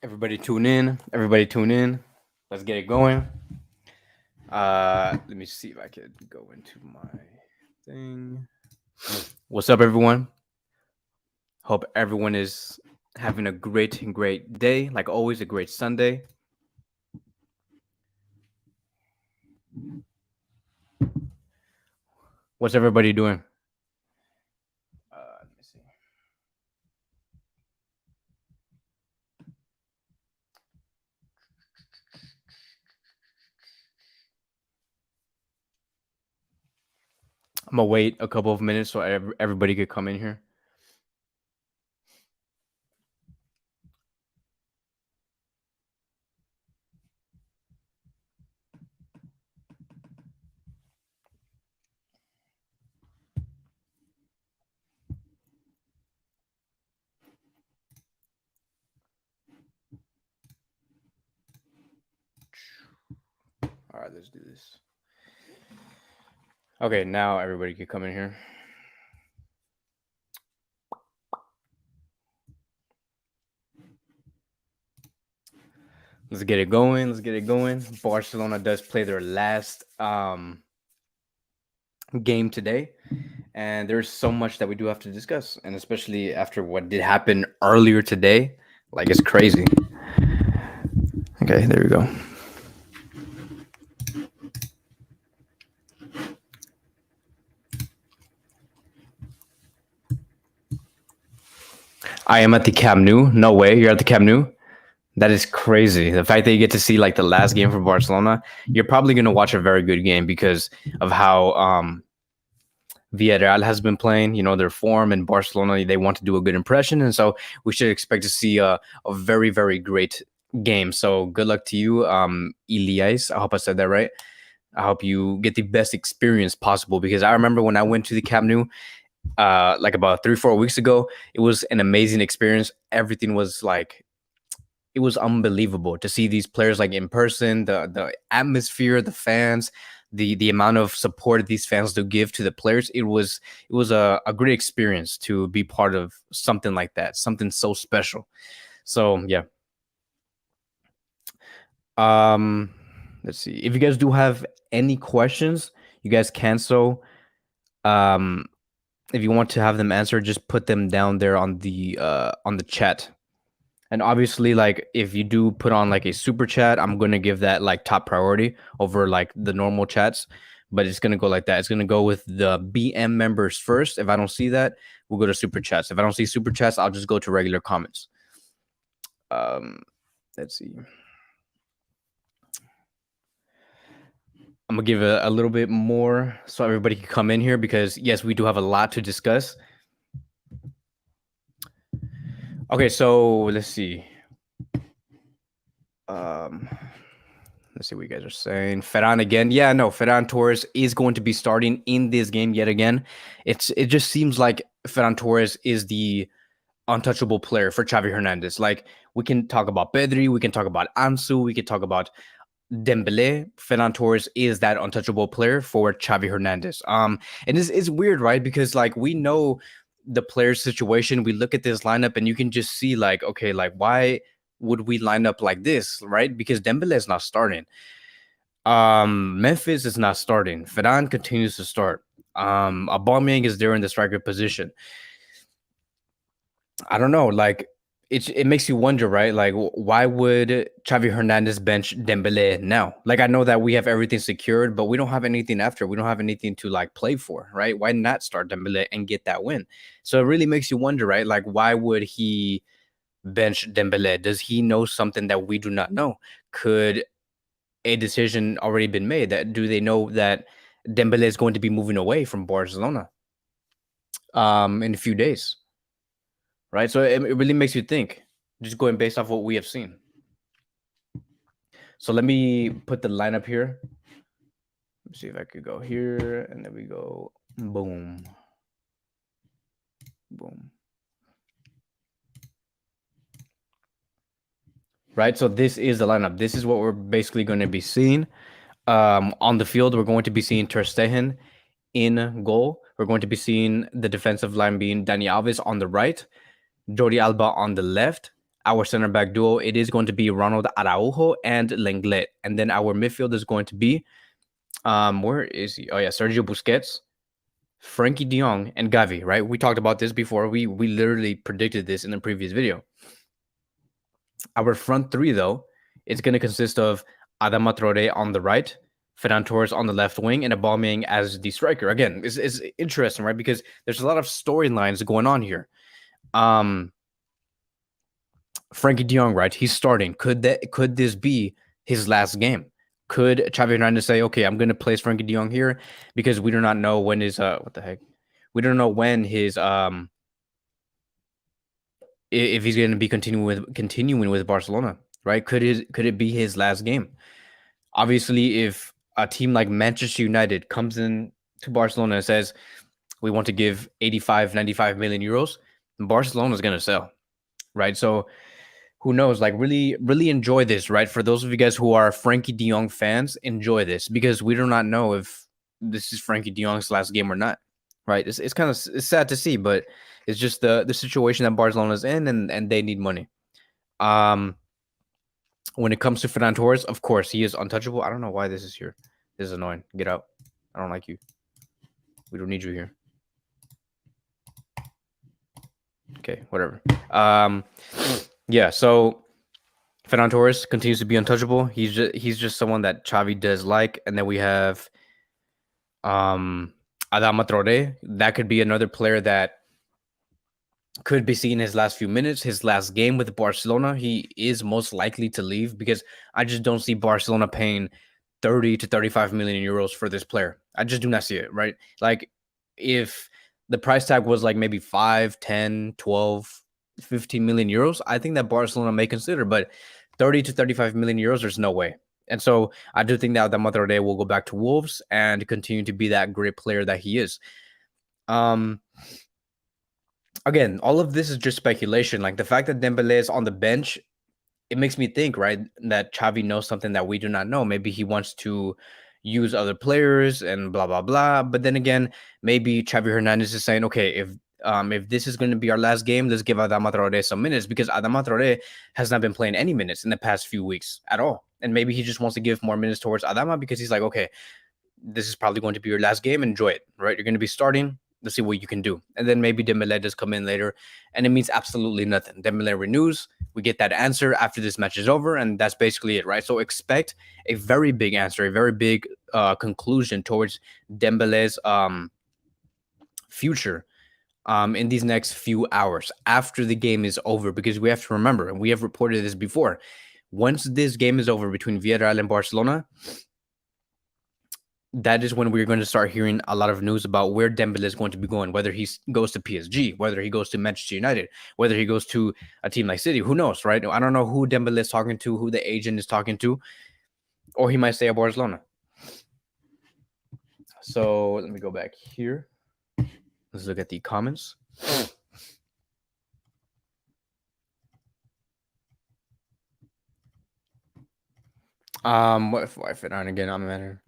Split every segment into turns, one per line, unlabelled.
Everybody tune in. Everybody tune in. Let's get it going. Let me see if I could go into my thing. What's up, everyone? Hope everyone is having a great day. Like always, a great Sunday. What's everybody doing? Let me see. I'm gonna wait a couple of minutes so everybody could come in here. All right, let's do this. Okay, now everybody can come in here. Let's get it going. Let's get it going. Barcelona does play their last game today, and there's so much that we do have to discuss, and especially after what did happen earlier today. Like, it's crazy. Okay, there we go. I am at the Camp Nou. No way, you're at the Camp Nou? That is crazy. The fact that you get to see like the last game for Barcelona, you're probably going to watch a very good game because of how Villarreal has been playing, their form, and Barcelona, they want to do a good impression. And so we should expect to see a very great game. So good luck to you, Elias. I hope I said that right. I hope you get the best experience possible, because I remember when I went to the Camp Nou, like about 3-4 weeks ago, it was an amazing experience. Everything was like, it was unbelievable to see these players like in person, the atmosphere, the fans, the amount of support these fans do give to the players. It was a great experience to be part of something like that, something so special. So yeah. Let's see. If you guys do have any questions, you guys can. So if you want to have them answered, just put them down there on the chat. And obviously, like, if you do put on like a super chat, I'm going to give that like top priority over like the normal chats. But it's going to go like that. It's going to go with the BM members first. If I don't see that, we'll go to super chats. If I don't see super chats, I'll just go to regular comments. Let's see. I'm going to give a little bit more so everybody can come in here, because yes, we do have a lot to discuss. Okay, so let's see. Let's see what you guys are saying. Ferran again. Yeah, no, Ferran Torres is going to be starting in this game yet again. It just seems like Ferran Torres is the untouchable player for Xavi Hernandez. Like, we can talk about Pedri, we can talk about Ansu, we can talk about Dembele. Ferran Torres is that untouchable player for Xavi Hernandez. And it's weird, right? Because like, we know the player's situation. We look at this lineup and you can just see like, okay, like, why would we line up like this, right? Because Dembele is not starting. Memphis is not starting. Ferran continues to start. Aubameyang is there in the striker position. I don't know, like, it makes you wonder, right? Like, why would Xavi Hernandez bench Dembele now? Like, I know that we have everything secured, but we don't have anything after. We don't have anything to like play for, right? Why not start Dembele and get that win? So it really makes you wonder, right? Like, why would he bench Dembele? Does he know something that we do not know? Could a decision already been made? That do they know that Dembele is going to be moving away from Barcelona in a few days? Right? So it really makes you think, just going based off what we have seen. So let me put the lineup here. Let me see if I could go here, and then we go boom. Boom. Right? So this is the lineup. This is what we're basically going to be seeing. On the field, we're going to be seeing Ter Stegen in goal. We're going to be seeing the defensive line being Dani Alves on the right, Jordi Alba on the left, Our center back duo, it is going to be Ronald Araujo and Lenglet. And then our midfield is going to be, where is he? Oh, yeah, Sergio Busquets, Frankie de Jong, and Gavi, right? We talked about this before. We literally predicted this in the previous video. Our front three, though, is going to consist of Adama Traore on the right, Ferran Torres on the left wing, and Aubameyang as the striker. Again, it's interesting, right? Because there's a lot of storylines going on here. Frankie de Jong, right? He's starting. Could this be his last game? Could Xavi Hernandez say, okay, I'm going to place Frankie de Jong here because we do not know when his what the heck? We don't know when his if he's going to be continuing with Barcelona, right? Could it be his last game? Obviously, if a team like Manchester United comes in to Barcelona and says we want to give 85, 95 million euros, Barcelona is going to sell, right? So who knows? Like, really enjoy this, right? For those of you guys who are Frankie de Jong fans, enjoy this because we do not know if this is Frankie de Jong's last game or not, right? It's kind of it's sad to see, but it's just the situation that Barcelona's in, and they need money. When it comes to Ferran Torres, of course, he is untouchable. I don't know why this is here. This is annoying. Get out. I don't like you. We don't need you here. Okay, whatever. Yeah, so Ferran Torres continues to be untouchable. He's just someone that Xavi does like. And then we have Adama Traore. That could be another player that could be seen his last few minutes, his last game with Barcelona. He is most likely to leave because I just don't see Barcelona paying 30 to 35 million euros for this player. I just do not see it, right? Like if the price tag was like maybe 5, 10, 12, 15 million euros, I think that Barcelona may consider, but 30 to 35 million euros, there's no way. And so I do think that Adama Traore will go back to Wolves and continue to be that great player that he is. Again, all of this is just speculation. Like the fact that Dembele is on the bench, it makes me think, right, that Xavi knows something that we do not know. Maybe he wants to use other players and blah blah blah. But then again, maybe Xavi Hernandez is saying, okay, if this is going to be our last game, let's give Adama Traore some minutes because Adama Traore has not been playing any minutes in the past few weeks at all. And maybe he just wants to give more minutes towards Adama because he's like, okay, this is probably going to be your last game. Enjoy it, right? You're going to be starting. Let's see what you can do. And then maybe Dembele does come in later, and it means absolutely nothing. Dembele renews. We get that answer after this match is over, and that's basically it, right? So expect a very big answer, a very big conclusion towards Dembele's future in these next few hours after the game is over, because we have to remember, and we have reported this before, once this game is over between Villarreal and Barcelona, that is when we're going to start hearing a lot of news about where Dembele is going to be going, whether he goes to PSG, whether he goes to Manchester United, whether he goes to a team like City. Who knows, right? I don't know who Dembele is talking to, who the agent is talking to, or he might stay at Barcelona. So let me go back here. Let's look at the comments. What if I fit on again? I'm a matter.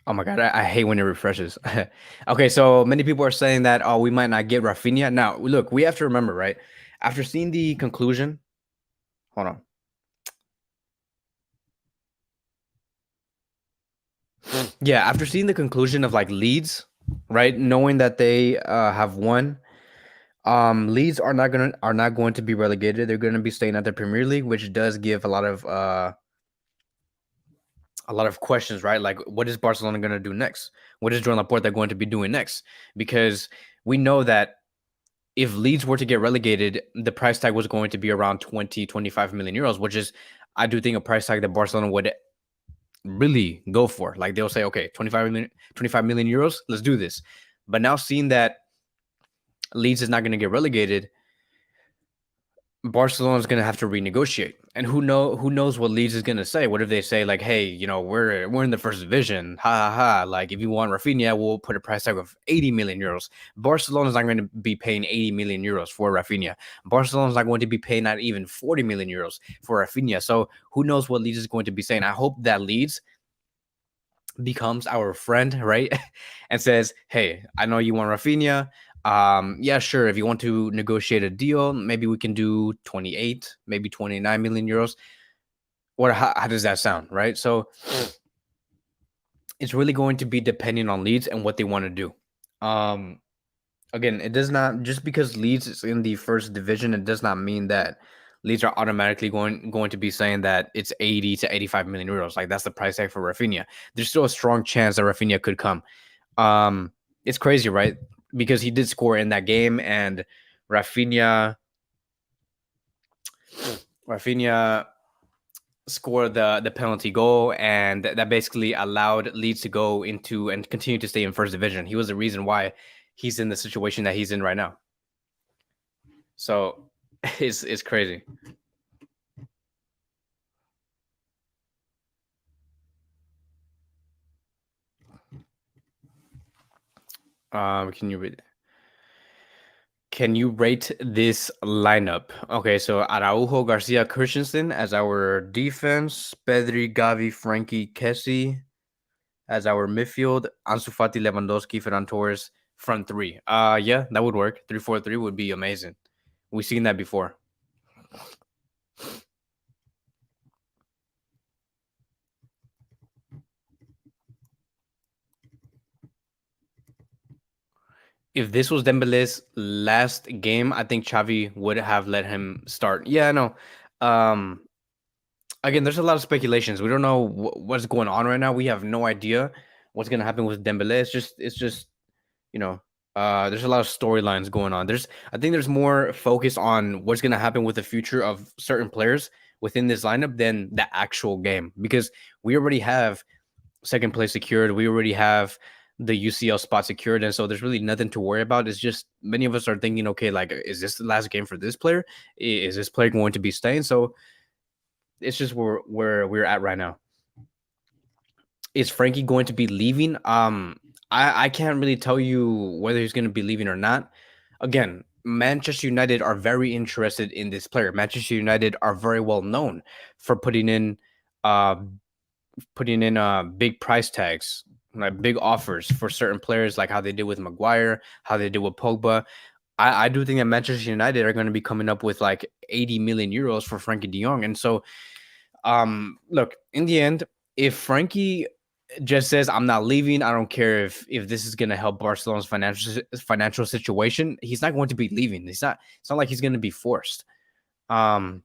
Oh my god, I hate when it refreshes. Okay, so many people are saying that we might not get Rafinha. Now, look, we have to remember, right? After seeing the conclusion, hold on. Yeah, after seeing the conclusion of like Leeds, right? Knowing that they have won, Leeds are not going to be relegated. They're going to be staying at the Premier League, which does give a lot of questions, right? Like, what is Barcelona going to do next? What is Joan Laporta going to be doing next? Because we know that if Leeds were to get relegated, the price tag was going to be around 20, 25 million euros, which is, I do think, a price tag that Barcelona would really go for. Like, they'll say, okay, 25 million euros, let's do this. But now seeing that Leeds is not going to get relegated, Barcelona's going to have to renegotiate. And who knows what Leeds is going to say? What if they say like, hey, you know, we're in the first division. Ha ha ha. Like if you want Rafinha, we'll put a price tag of 80 million euros. Barcelona's not going to be paying 80 million euros for Rafinha. Barcelona's not going to be paying not even 40 million euros for Rafinha. So who knows what Leeds is going to be saying? I hope that Leeds becomes our friend, right? And says, "Hey, I know you want Rafinha. Yeah, sure. If you want to negotiate a deal, maybe we can do 28, maybe 29 million euros. What? How does that sound, right?" So it's really going to be depending on Leeds and what they want to do. Um, Again, it does not just because Leeds is in the first division, it does not mean that Leeds are automatically going to be saying that it's 80 to 85 million euros. Like that's the price tag for Rafinha. There's still a strong chance that Rafinha could come. Um, it's crazy, right? Because he did score in that game, and Rafinha Rafinha scored the penalty goal, and that basically allowed Leeds to go into and continue to stay in first division. He was the reason why he's in the situation that he's in right now. So it's crazy. Can you read? Can you rate this lineup? Okay, so Araujo, Garcia, Christensen as our defense, Pedri, Gavi, Frankie, Kessie as our midfield, Ansu Fati, Lewandowski, Ferran Torres, front three. Yeah, that would work. 3-4-3 would be amazing. We've seen that before. If this was Dembele's last game, I think Xavi would have let him start. Yeah, no. Um, Again, there's a lot of speculations. We don't know what's going on right now. We have no idea what's gonna happen with Dembele. It's just you know, there's a lot of storylines going on. I think there's more focus on what's gonna happen with the future of certain players within this lineup than the actual game because we already have second place secured. We already have the UCL spot secured, and so there's really nothing to worry about. It's just many of us are thinking, okay, like, is this the last game for this player? Is this player going to be staying? So it's just where we're at right now. Is Frankie going to be leaving? I can't really tell you whether he's going to be leaving or not. Again, Manchester United are very interested in this player. Manchester United are very well known for uh big price tags, like big offers for certain players, like how they did with Maguire, how they did with Pogba. I do think that Manchester United are going to be coming up with like 80 million euros for Frankie De Jong, and so look, in the end, if Frankie just says I'm not leaving, I don't care if this is going to help Barcelona's financial situation, he's not going to be leaving. It's not like he's going to be forced. Um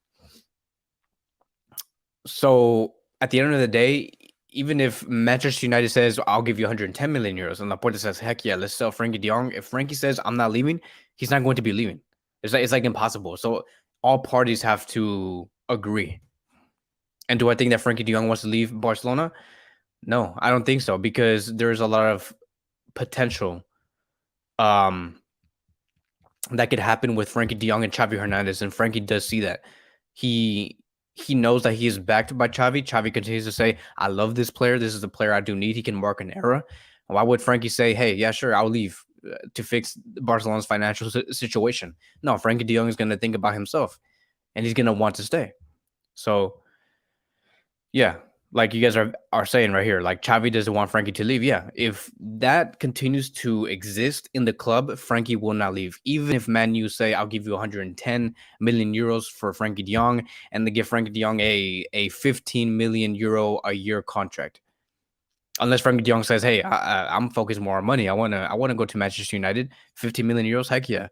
so at the end of the day, even if Manchester United says I'll give you 110 million euros and Laporta says heck yeah, let's sell Frankie De Jong, if Frankie says I'm not leaving, he's not going to be leaving. It's like impossible. So all parties have to agree. And do I think that Frankie De Jong wants to leave Barcelona? No, I don't think so because there's a lot of potential um, that could happen with Frankie De Jong and Xavi Hernandez, and Frankie does see that. He he knows that he is backed by Xavi. Xavi continues to say, "I love this player. This is the player I do need. He can mark an era." Why would Frankie say, "Hey, yeah, sure, I'll leave to fix Barcelona's financial situation"? No, Frankie De Jong is going to think about himself, and he's going to want to stay. So yeah, like you guys are saying right here, like Xavi doesn't want Frankie to leave. Yeah, if that continues to exist in the club, Frankie will not leave. Even if Man U say, "I'll give you 110 million euros for Frankie De Jong," and they give Frankie De Jong a 15 million euro a year contract. Unless Frankie De Jong says, "Hey, I'm focused more on money. I wanna go to Manchester United. 15 million euros, heck yeah."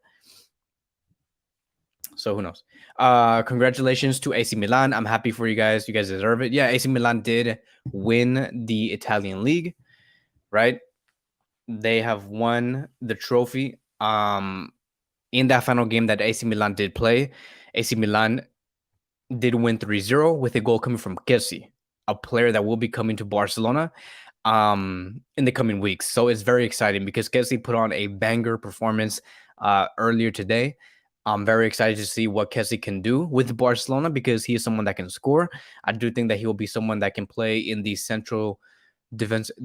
So who knows? Congratulations to AC Milan. I'm happy for you guys. You guys deserve it. Yeah, AC Milan did win the Italian league, right? They have won the trophy. In that final game that AC Milan did play, AC Milan did win 3-0 with a goal coming from Kessie, a player that will be coming to Barcelona in the coming weeks. So it's very exciting because Kessie put on a banger performance earlier today. I'm very excited to see what Kessie can do with Barcelona because he is someone that can score. I do think that he will be someone that can play in the central defensive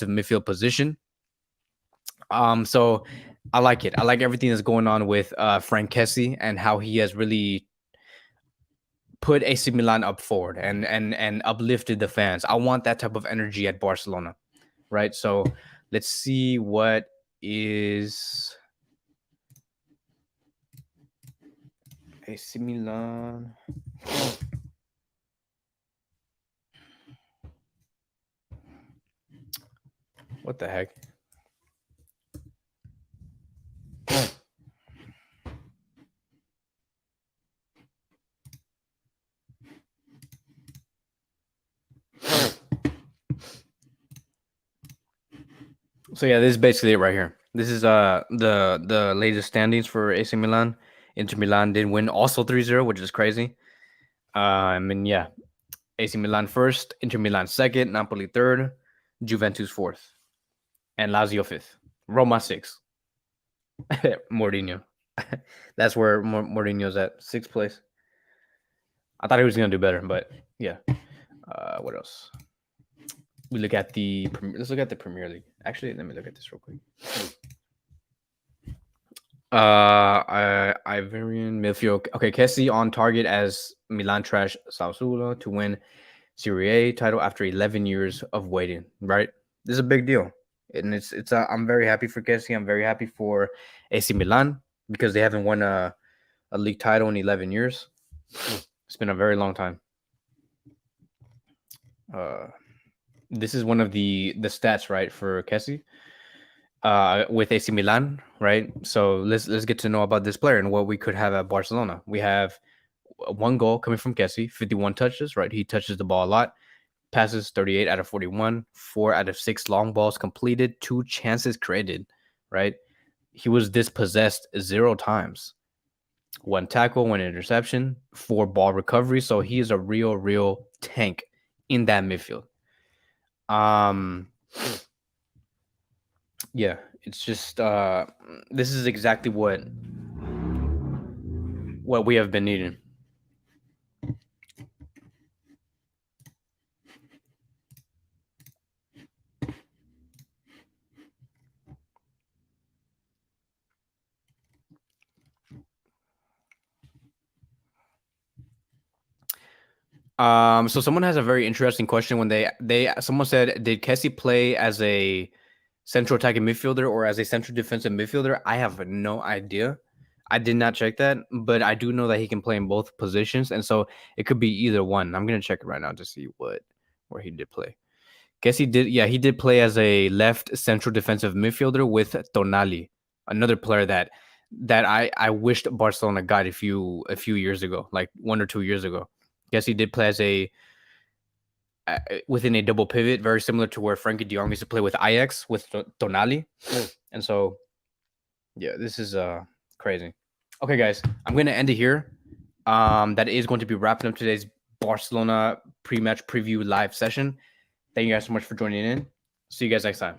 midfield position. So I like it. I like everything that's going on with Franck Kessie and how he has really put AC Milan up forward and uplifted the fans. I want that type of energy at Barcelona. right? So let's see what is AC Milan. What the heck? So yeah, this is basically it right here. This is the latest standings for AC Milan. Inter Milan did win also 3-0, which is crazy. I mean, yeah, AC Milan first, Inter Milan second, Napoli third, Juventus fourth, and Lazio fifth. Roma sixth. Mourinho. That's where Mourinho's at, sixth place. I thought he was gonna do better, but yeah. What else? We look at the let's look at the Premier League. Actually, let me look at this real quick. Ivorian midfield. Okay, Kessie on target as Milan trash Sassuolo to win Serie A title after 11 years of waiting. Right, this is a big deal, and it's. I'm very happy for Kessie. I'm very happy for AC Milan because they haven't won a league title in 11 years. It's been a very long time. This is one of the stats, right, for Kessie. With AC Milan, right? So let's get to know about this player and what we could have at Barcelona. We have one goal coming from Kessie, 51 touches, right? He touches the ball a lot, passes 38 out of 41, 4 out of 6 long balls completed, 2 chances created, right? He was dispossessed 0 times. 1 tackle, 1 interception, 4 ball recovery. So he is a real tank in that midfield. Yeah, it's just this is exactly what we have been needing. So someone has a very interesting question when someone said, did Kessie play as a central attacking midfielder or as a central defensive midfielder? I have no idea. I did not check that, but I do know that he can play in both positions, and so it could be either one. I'm gonna check it right now to see where he did play. Guess he did. Yeah, he did play as a left central defensive midfielder with Tonali, another player that I wished Barcelona got a few years ago, like 1 or 2 years ago. Guess he did play as a within a double pivot, very similar to where Frankie de Jong used to play with Ajax with Tonali, and so yeah, this is crazy. Okay, guys, I'm gonna end it here. That is going to be wrapping up today's Barcelona pre-match preview live session. Thank you guys so much for joining in. See you guys next time.